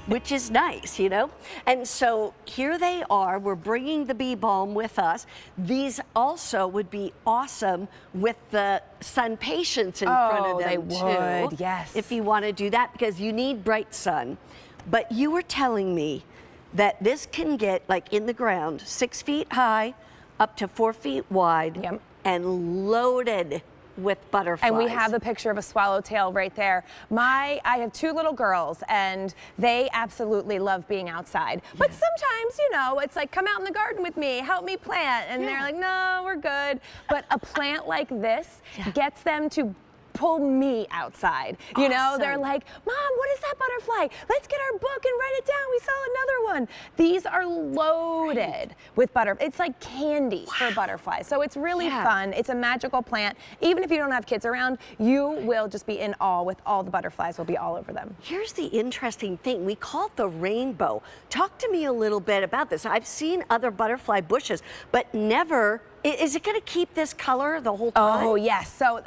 which is nice, you know? And so here they are. We're bringing the bee balm with us. These also would be awesome with the sun patients in front of them, they would, too. yes. If you want to do that, because you need bright sun. But you were telling me that this can get, like, in the ground, 6 feet high, up to 4 feet wide, Yep. and loaded with butterflies. And we have a picture of a swallowtail right there. I have 2 little girls, and they absolutely love being outside. Yeah. But sometimes, you know, it's like, come out in the garden with me, help me plant. And they're like, no, we're good. But a plant like this gets them to pull me outside. You know, they're like, Mom, what is that butterfly? Let's get our book and write it down. We saw another one. These are loaded with butterflies. It's like candy for butterflies. So it's really fun. It's a magical plant. Even if you don't have kids around, you will just be in awe with all the butterflies. Will be all over them. Here's the interesting thing. We call it the rainbow. Talk to me a little bit about this. I've seen other butterfly bushes, but never. Is it going to keep this color the whole time? Oh, yes. So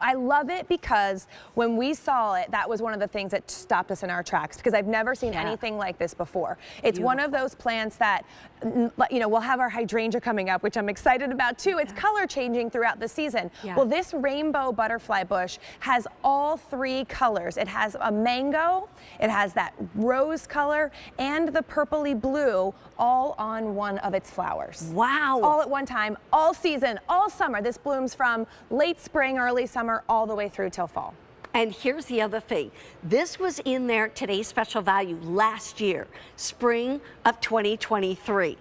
I love it because when we saw it, that was one of the things that stopped us in our tracks, because I've never seen anything like this before. It's one of those plants that, you know, we'll have our hydrangea coming up, which I'm excited about too. It's color changing throughout the season. Well, this rainbow butterfly bush has all 3 colors. It has a mango, it has that rose color, and the purpley blue, all on one of its flowers. Wow. All at one time, all season, all summer. This blooms from late spring, early summer, all the way through till fall. And here's the other thing. This was in their today's special value last year, spring of 2023.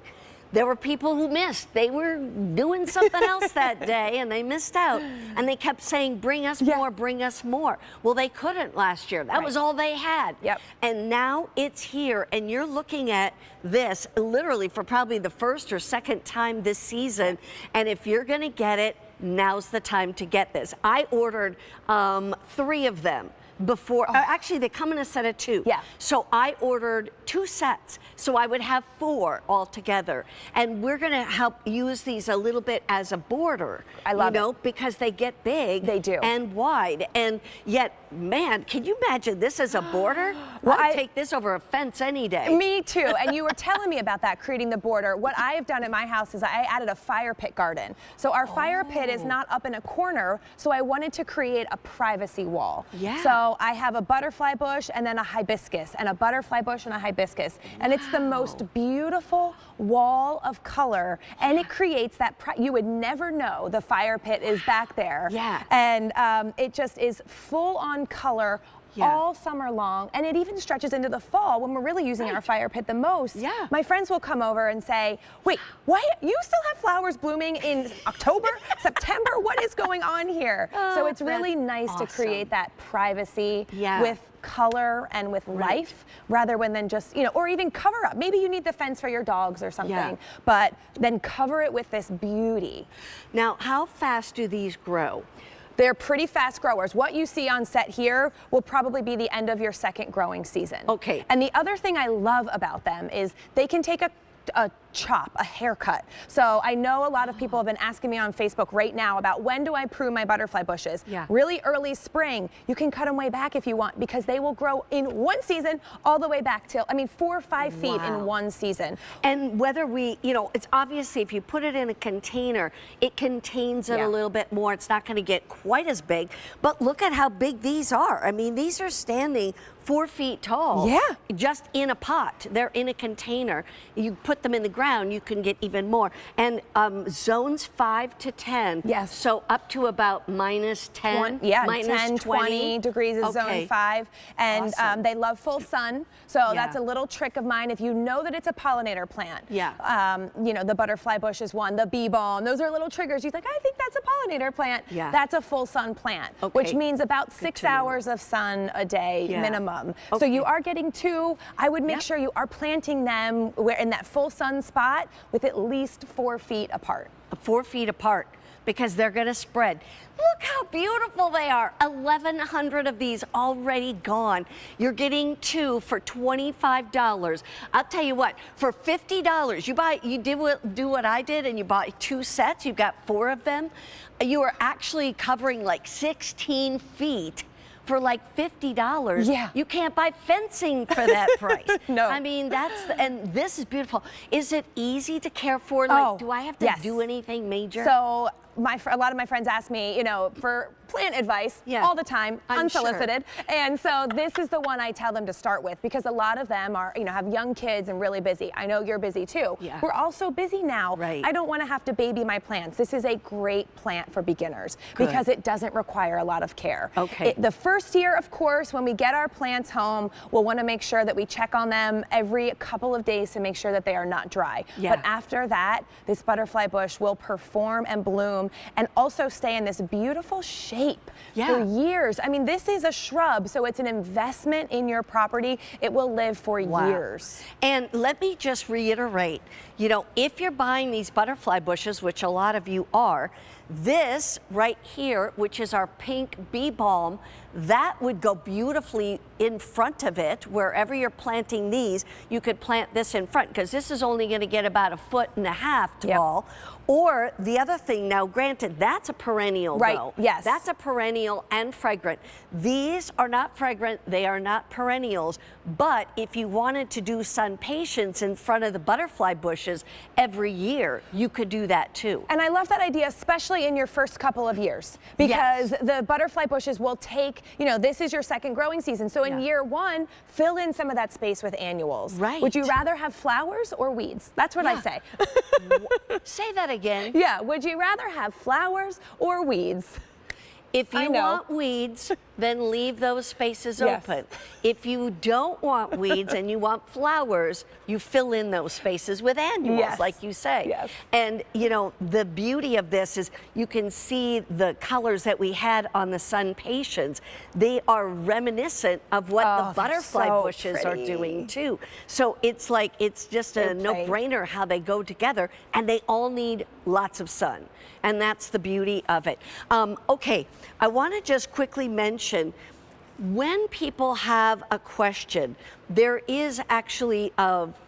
There were people who missed. They were doing something else that day and they missed out. And they kept saying, bring us more, bring us more. Well, they couldn't last year. That was all they had. And now it's here, and you're looking at this literally for probably the first or second time this season. And if you're gonna get it, now's the time to get this. I ordered 3 of them before. Actually, they come in a set of 2. So I ordered 2 sets, so I would have 4 altogether. And we're going to help use these a little bit as a border. I love it, because they get big. They do. And wide. And yet, man, can you imagine this as a border? Well, I'd take this over a fence any day. Me too. And you were telling me about that, creating the border. What I have done at my house is I added a fire pit garden. So our fire pit is not up in a corner, so I wanted to create a privacy wall. So I have a butterfly bush and then a hibiscus, and a butterfly bush and a hibiscus. And it's the most beautiful wall of color, and it creates that, you would never know the fire pit is back there. And it just is full on color all summer long, and it even stretches into the fall when we're really using our fire pit the most. My friends will come over and say, wait, why you still have flowers blooming in October, September? What is going on here? So it's really nice to create that privacy with color and with life, rather than just, you know, or even cover up. Maybe you need the fence for your dogs or something, but then cover it with this beauty. Now, how fast do these grow? They're pretty fast growers. What you see on set here will probably be the end of your 2nd growing season. And the other thing I love about them is they can take a chop, a haircut. So I know a lot of people have been asking me on Facebook right now about when do I prune my butterfly bushes. Really early spring. You can cut them way back if you want, because they will grow in one season all the way back till, I mean, 4 or 5 feet in one season. And whether we, you know, it's obviously if you put it in a container, it contains it a little bit more. It's not going to get quite as big, but look at how big these are. I mean, these are standing 4 feet tall. Just in a pot. They're in a container. You put them in the ground, you can get even more. And zones 5 to 10. So up to about minus 10. Minus 10, 20 degrees is zone 5. And they love full sun. So that's a little trick of mine. If you know that it's a pollinator plant, you know, the butterfly bush is one, the bee balm, those are little triggers. You think, I think that's a pollinator plant. That's a full sun plant, which means about 6 hours of sun a day minimum. So you are getting 2. I would make sure you are planting them where in that full sun spot with at least 4 feet apart. 4 feet apart, because they're going to spread. Look how beautiful they are. 1,100 of these already gone. You're getting 2 for $25. I'll tell you what, for $50, you do what I did and you buy 2 sets. You've got 4 of them. You are actually covering like 16 feet for like $50. Yeah. You can't buy fencing for that price. No. I mean, and this is beautiful. Is it easy to care for? Like, do I have to do anything major? So a lot of my friends ask me, for plant advice all the time, unsolicited. And so this is the one I tell them to start with, because a lot of them are, have young kids and really busy. I know you're busy too. Yeah. We're all so busy now. Right. I don't want to have to baby my plants. This is a great plant for beginners because it doesn't require a lot of care. Okay. The first year, of course, when we get our plants home, we'll want to make sure that we check on them every couple of days to make sure that they are not dry. Yeah. But after that, this butterfly bush will perform and bloom and also stay in this beautiful shape for years. I mean, this is a shrub, so it's an investment in your property. It will live for years. And let me just reiterate, if you're buying these butterfly bushes, which a lot of you are, this right here, which is our pink bee balm, that would go beautifully in front of it. Wherever you're planting these, you could plant this in front, because this is only going to get about 1.5 feet tall. Or the other thing, now granted, that's a perennial though. Yes. That's a perennial and fragrant. These are not fragrant, they are not perennials, but if you wanted to do sun patience in front of the butterfly bushes every year, you could do that too. And I love that idea, especially in your first couple of years, because the butterfly bushes will take, this is your second growing season. So in year one, fill in some of that space with annuals. Right. Would you rather have flowers or weeds? That's what I say. Say that again. Yeah, would you rather have flowers or weeds? If you want weeds, then leave those spaces open. If you don't want weeds and you want flowers, you fill in those spaces with annuals, like you say. And the beauty of this is you can see the colors that we had on the sun patience. They are reminiscent of what the butterfly bushes are doing too. So it's like, it's just a no-brainer how they go together, and they all need lots of sun. And that's the beauty of it. Okay, I want to just quickly mention, when people have a question, there is actually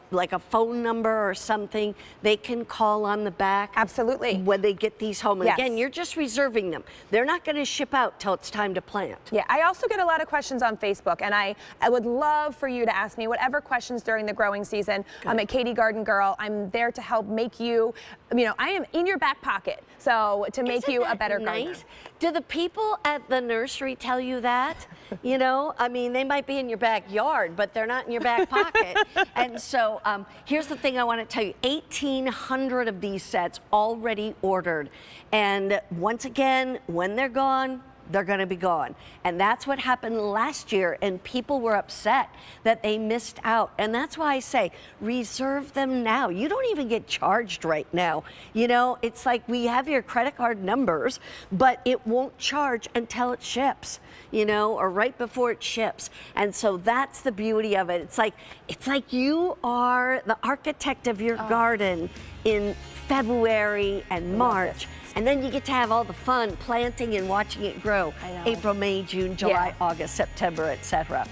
like a phone number or something they can call on the back. Absolutely. When they get these home. And again, you're just reserving them. They're not going to ship out till it's time to plant. Yeah, I also get a lot of questions on Facebook, and I would love for you to ask me whatever questions during the growing season. I'm at Katie Garden Girl. I'm there to help make you, I am in your back pocket, so to make you a better gardener. Do the people at the nursery tell you that? I mean, they might be in your backyard, but they're not in your back pocket. And so here's the thing I want to tell you, 1,800 of these sets already ordered. And once again, when they're gone, they're going to be gone. And that's what happened last year, and people were upset that they missed out. And that's why I say, reserve them now. You don't even get charged right now. It's like we have your credit card numbers, but it won't charge until it ships, or right before it ships. And so that's the beauty of it. It's like you are the architect of your garden in February and March. And then you get to have all the fun planting and watching it grow. April, May, June, July, August, September, etc.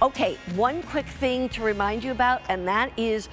Okay, one quick thing to remind you about, and that is